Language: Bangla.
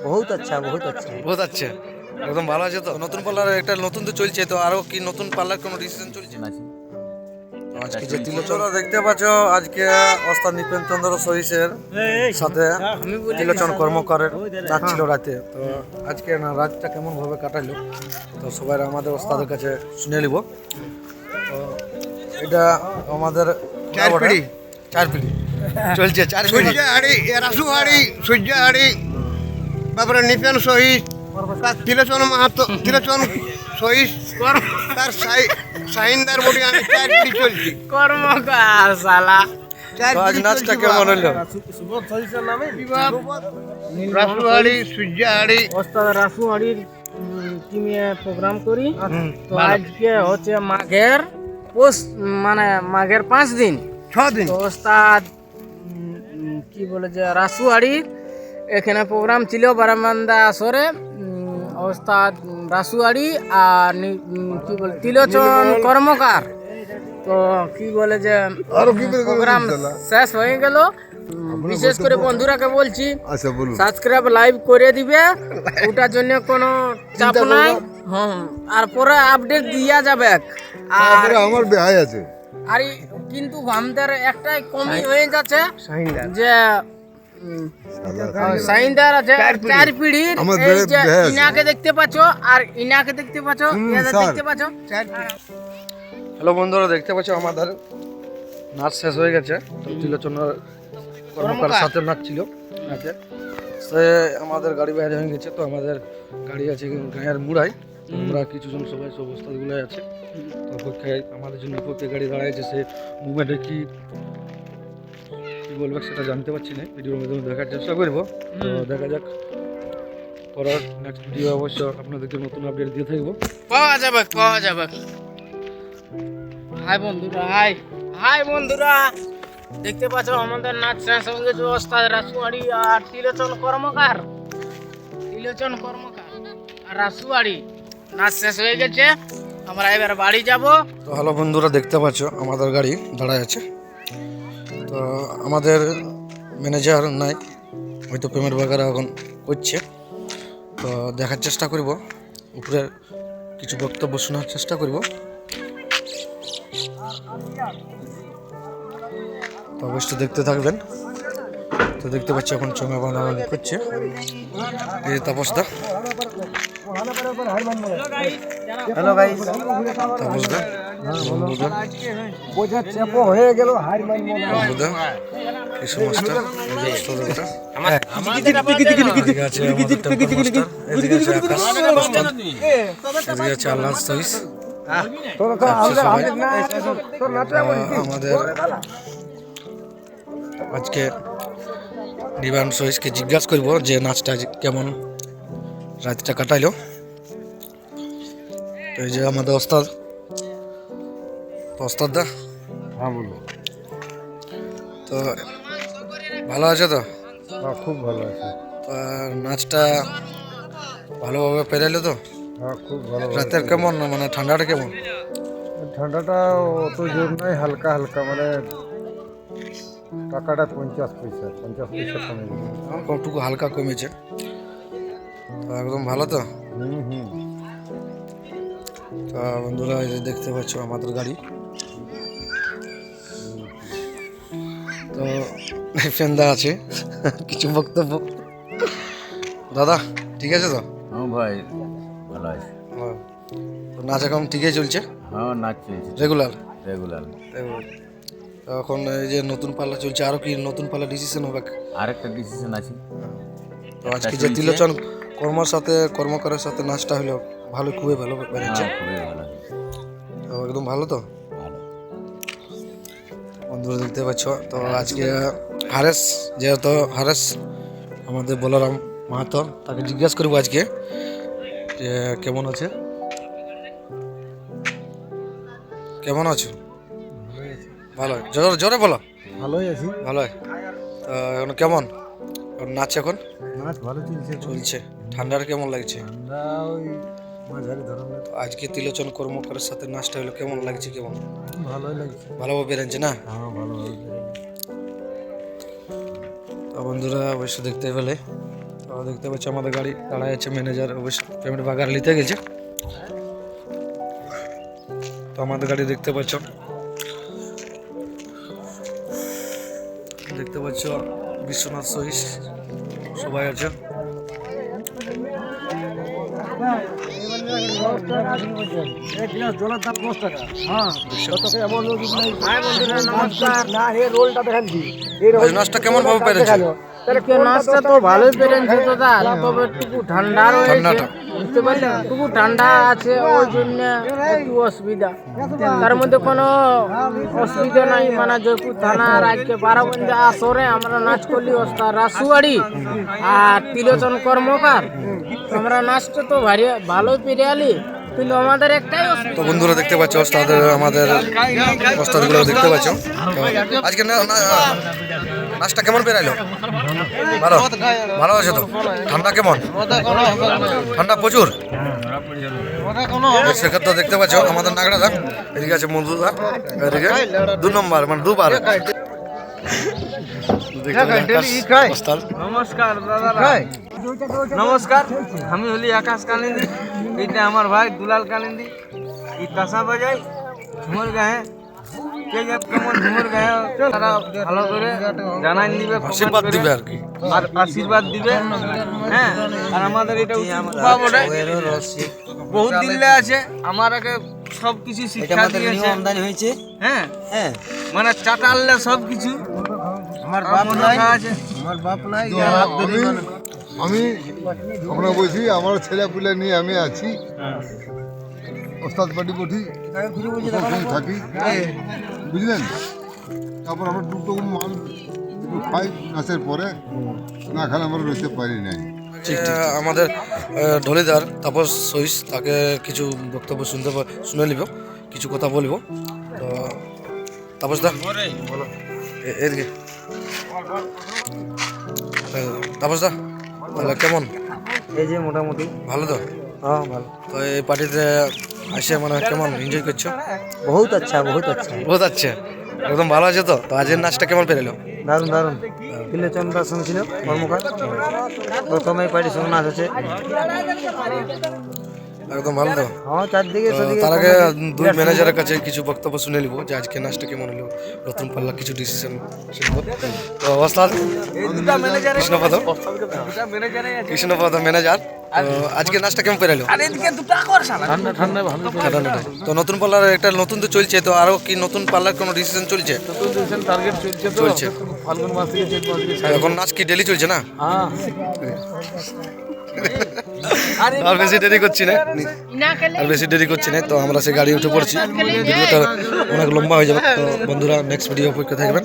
बहुत अच्छा बहुत अच्छा। বহুত আচ্ছা, একদম ভালো আছে তো। নতুন পার্লার একটা নতুন তো চলছে, তো আরো কি নতুন পার্লার কোনো ডিসিশন চলছে? তো আজকে যে তিলোচনরা দেখতে পাচ্ছ, আজকে ওস্তাদ নিপেন চন্দ্র সহিসের সাথে তিলোচন কর্মকারের নাচ ছিল রাতে। তো আজকে না রাতটা কেমন ভাবে কাটাইলো তো সবাই আমাদের ওস্তাদের কাছে শুনে নিব। তো এটা আমাদের চার পিড়ি চলছে, চার পিড়ি। সূর্যহাড়ি, রাসুহাড়ি, সূর্যহাড়ি, তারপরে নিপেন সহিস, তার ত্রিলোচন মাহাতো, ত্রিলোচন সহিস, তার সাহিন্দার বডি আমি 4 পিড়ি চলছি। কর্মকার শালা। তো আজ নাচটা কেমন হলো? রাসুহাড়ি, সূর্যহাড়ি, ওস্তাদ রাসু হাড়ির টিমে প্রোগ্রাম করি। তো আজকে হচ্ছে মাঘের মানে মাঘের 5 দিন 6 দিন। তো ওস্তাদ কি বলে যে রাসু হাড়ির এখানে প্রোগ্রাম ছিল বারামান্দা আসরে। ওস্তাদ রাসু হাড়ি আর কি বলে তিলোচন কর্মকার। তো কি বলে যে প্রোগ্রাম শেষ হয়ে গেল। বিশেষ করে বন্ধুরাকে বলছি সাবস্ক্রাইব লাইভ করে দিবে, ওটার জন্য কোনো চাপ নাই। আর পরে আপডেট দিয়া যাবে। আর আমার বেহাই আছে আর কিন্তু আমাদের একটাই কমি হয়ে যাচ্ছে যে সাইন্দার আছে 4 পিড়ির। এই যে ইনাকে দেখতে পাচ্ছ আর ইনাকে দেখতে পাচ্ছ, দেখতে পাচ্ছ। হ্যালো বন্ধুরা, দেখতে পাচ্ছ আমাদের নাচ শেষ হয়ে গেছে। তো তিলোচনার কর্মকার সাথে নাচ ছিল নাচে। সে আমাদের গাড়ি বাইরে হয়ে গেছে। তো আমাদের গাড়ি আছে গাঁয়ের মুড়াই। আমরা কিছুজন সবাই সব অবস্থাগুলোই আছে। তো অপেক্ষায় আমাদের জন্য অপেক্ষায় গাড়ি দাঁড়াইছে। সে মুভমেন্টে কি বলবে সেটা জানতে পারছি না, ভিডিওর মাধ্যমে দেখার চেষ্টা করবো। তো দেখা যাক, পরের নেক্সট ভিডিও অবশ্য আপনাদেরকে নতুন আপডেট দিয়ে থাকবো। পাওয়া যাবে। হাই বন্ধুরা, হাই বন্ধুরা, দেখতে পাচ্ছ আমাদের নাচ শেষ হয়ে গেছে। ওস্তাদ রাসুয়াড়ি আর তিলোচন কর্মকার আর রাসুয়াড়ি নাচ শেষ হয়ে গেছে। আমরা এবার বাড়ি যাব। তো হ্যালো বন্ধুরা, দেখতে পাচ্ছ আমাদের গাড়ি দাঁড়ায় আছে। তো আমাদের ম্যানেজার নাই, হয়তো পেমেন্ট বাগারা এখন করছে। তো দেখার চেষ্টা করব, উপরের কিছু বক্তব্য শোনার চেষ্টা করব। তো অবশ্যই দেখতে থাকবেন। তো দেখতে পাচ্ছি এখন চঙ্গা বানাবানি করছে এই তাপসদা। হ্যালো গাইস, তাপসদা বন্ধুদা বোঝা চেপো হয়ে গেল হার মান বন্ধুদা এই সমস্ত এদিকে আছে আমাদের টেম্পল মাস্টার, এদিকে আছে আকাশ ওস্তাদ, এদিকে আছে আল্লাহ সহিস। আমাদের আজকে নিবান সহিসকে জিজ্ঞাসা করব যে নাচটা কেমন রাতটা কাটাইলো। তো এই যে আমাদের ওস্তাদ দা। হ্যাঁ বলো। তো ভালো আছে তো? হ্যাঁ খুব ভালো আছে। তো নাচটা ভালোভাবে পেরাইলো তো? হ্যাঁ খুব ভালো। রাতের কেমন মানে ঠান্ডাটা কেমন? ঠান্ডাটা অত জোর নাই, হালকা হালকা, মানে টাকাটা 50 পয়সা কমে গেছে। কতটুকু হালকা কমেছে। তো একদম ভালো তো? তো বন্ধুরা এই যে দেখতে পাচ্ছ আমাদের গাড়ি। তো ফেন্দা আছে কিছু বক্তব্য। দাদা ঠিক আছে তো? হ্যাঁ ভাই ভালো আছে। তো নাচ এখন ঠিকই চলছে? হ্যাঁ নাচ চলছে রেগুলার। তো এখন এই যে নতুন পাল্লা চলছে, আরো কি নতুন পাল্লা ডিসিশন হবে? আরেকটা ডিসিশন আছে। তো আজকে যে তিলোচন কর্মকারের সাথে নাচটা হলো ভালো, খুবই ভালো বেড়েছে। খুবই ভালো। তো একদম ভালো তো বন্ধুরা দেখতে পাচ্ছ। তো আজকে যেহেতু হারেস আমাদের বলরাম মাহাতো, তাকে জিজ্ঞাসা করবো আজকে যে কেমন আছে। কেমন আছো? ভালো, জোরে বলো। ভালোই আছি। ভালো। তো এখন কেমন নাচ? এখন নাচ ভালো চলছে। ঠান্ডার কেমন লাগছে? ঠান্ডা ওই মাঝারি ধরনের। আজকে তিলোচন কর্মকারের সাথে নাচটা হলো কেমন লাগছে? কেমন? ভালোই লাগছে। ভালোভাবে বেরোচ্ছে না? হ্যাঁ ভালোভাবে। তো বন্ধুরা অবশ্যই দেখতে পেলে। তো দেখতে পাচ্ছ আমাদের গাড়ি দাঁড়ায় আছে, ম্যানেজার অবশ্য পেমেন্ট বাগার নিতে গেছে। তো আমাদের গাড়ি দেখতে পাচ্ছ, বিশ্বনাথ সহিস সবাই আছে। জলের দাম 10 টাকা। হ্যাঁ, এমন না, এই রোলটা দেখেন কি, এই আজ নাচটা কেমন ভাবে পেরেছে? নাচটা তো ভালোই পেরেছে দাদা, তবে একটু ঠান্ডা রয়েছে, ঠান্ডাটা বুঝতে পারলেন, একটু ঠান্ডা আছে, ওই জন্য একটু অসুবিধা। তার মধ্যে কোনো অসুবিধা নাই, মানে জয়পুর থানার আজকে 12 বন্ধে আসরে আমরা নাচ করলি ওস্তাদ রাসুয়াড়ি আর তিলোচন কর্মকার। আমরা নাচটা তো ভালোই পেরে আলি, কিন্তু আমাদের একটাই তো বন্ধুরা দেখতে পাচ্ছ আমাদের ওস্তাদগুলো দেখতে পাচ্ছ। তো আজকে নাচটা কেমন বেরাইলো? ভালো ভালো আছে তো? ঠান্ডা কেমন? ঠান্ডা প্রচুর। সেক্ষেত্রে দেখতে পাচ্ছ আমাদের নাগড়াদা, এদিকে আছে মধুদা, এদিকে 2 নম্বর মানে 2 বার। নমস্কার দাদা, নমস্কার। আমি হলি আকাশ কালিন্দি, এইটা আমার ভাই দুলাল কালিন্দি। এই কাঁসা বাজাই ঝুমর গায়ে, কে যে কেমন ঝুমর গায়ে তারা ভালো করে জানাই দিবে, আশীর্বাদ দিবে আর কি, আর আশীর্বাদ দিবে। হ্যাঁ, আর আমাদের এটা বহুত দিল্লে আছে, আমারকে সব কিছু শিক্ষা দিয়েছে। হয়েছে। হ্যাঁ, হ্যাঁ, মানে চাটাললে সব কিছু আমার বাপ নাই, আছে। আমার বাপ নাই। আমি আমরা বলছি আমার ছেলেপুলে নিয়ে আমি আছি, ওস্তাদ পাটি কঠি সবসময় থাকি, বুঝলেন। তারপর আমরা দুটো মাল একটু খাই নাচের পরে, না খেলে আমরা রইতে পারি নাই। আমাদের ঢলিদার তাপস সহিস, তাকে কিছু বক্তব্য শুনে নিব, কিছু কথা বলব। তো তাপস দা বলো, এদিকে তাপস দা, তাহলে কেমন? এই যে মোটামুটি ভালো তো? হ্যাঁ, ভালো। তো এই পার্টিতে আসে মানে কেমন এনজয় করছো? বহুত আচ্ছা, বহুত আচ্ছা, বহুত আচ্ছা, একদম ভালো আছে তো? তো আজকের নাচটা কেমন পেরেলো? দারুণ দারুণ। তিলোচন্দ্রার সঙ্গে ছিল কর্মকার, প্রথমে পার্টির সঙ্গে নাচ আছে। একদম ভালো তো? হ্যাঁ, চারদিকে তো তার আগে 2 ম্যানেজারের কাছে কিছু বক্তব্য শুনে নিব যে আজকে নাচটা কেমন হলো, নতুন পাল্লা কিছু ডিসিশন শুনবো। তো ওস্তাদ কৃষ্ণপদ ম্যানেজার, তো আজকে নাচটা কেমন পেরাইলো? ঠান্ডা ভালো ঠান্ডা। তো নতুন পাল্লার একটা নতুন তো চলছে, তো আরো কি নতুন পাল্লার কোনো ডিসিশন চলছে? টার্গেট চলছে। ফাল্গুন মাস থেকে চৈত মাস থেকে। এখন নাচ কি ডেলি চলছে না? হ্যাঁ, আর বেশি দেরি করছি না, তো আমরা সে গাড়ি উঠে পড়ছি। ভিডিওটা অনেক লম্বা হয়ে যাবে, তো বন্ধুরা নেক্সট ভিডিও অপেক্ষা থাকবেন।